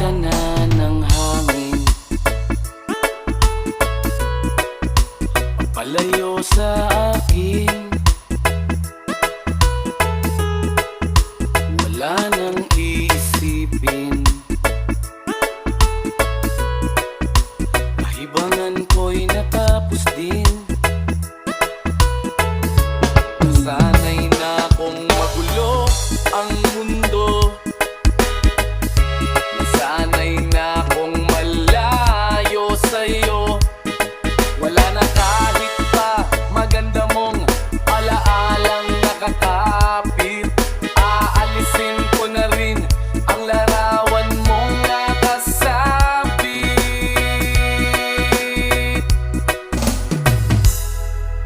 ka na ng hangin, palayo sa akin. Wala nang iisipin, kahibangan ko'y natapos din. Nasanay na akong magulo ang mundo, nasanay na akong malayo sa'yo. Wala na kahit pa maganda mong alaalang nakakapit, aalisin ko na rin ang larawan mong nakasabit.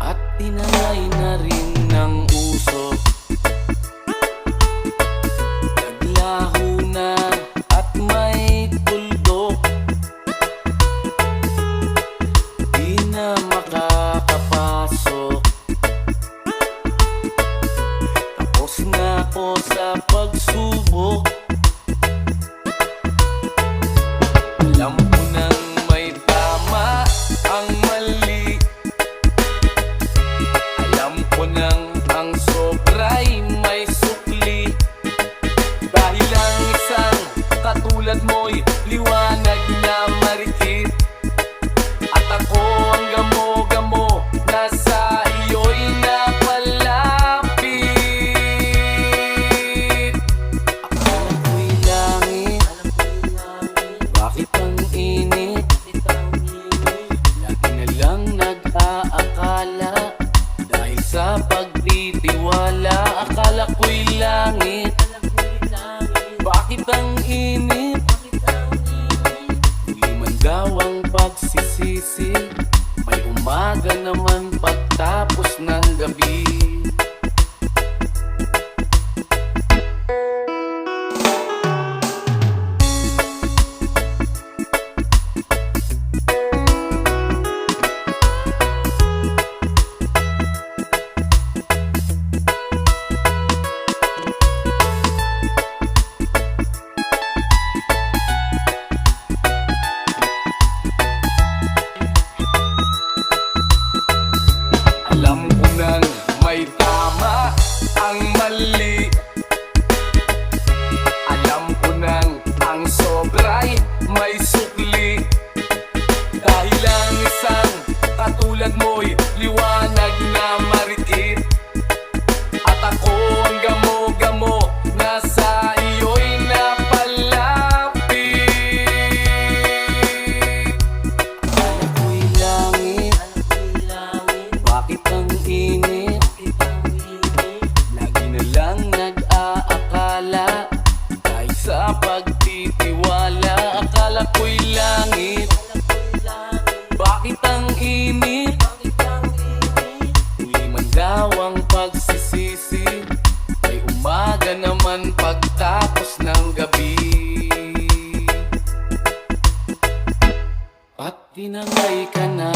At tinangay na rin ng usok, naglaho na at may tuldok. Di na makakapasok, tapos na ako sa pagsubok. Alam ko nang may tama ang mali, alam ko nang ang sobra'y may sukli. Dahil ang isang katulad mo'y liwanag na marikit, at ako ang gamo-gamo na sa iyo'y napalapit. Akala ko'y langit, bakit ang init? Lagi na lang nag-aakala dahil sa pagtitiwala. Akala ko'y langit, bakit ang init? Huli man daw ang pagsisisi, may umaga naman pagtapos ng gabi. Alam ko nang may tama ang mali, alam ko nang ang sobra'y may sukli. Dahil ang isang katulad mo'y liwanag na marikit, at ako ang gamo-gamo na sa iyo'y napalapit. Akala ko'y langit, bakit ang init? Lagi na lang nag-aakala dahil sa pagtitiwala. Akala ko'y langit, bakit ang init? Huli man daw ang pagsisisi, may umaga naman pagtapos ng gabi. At tinangay ka na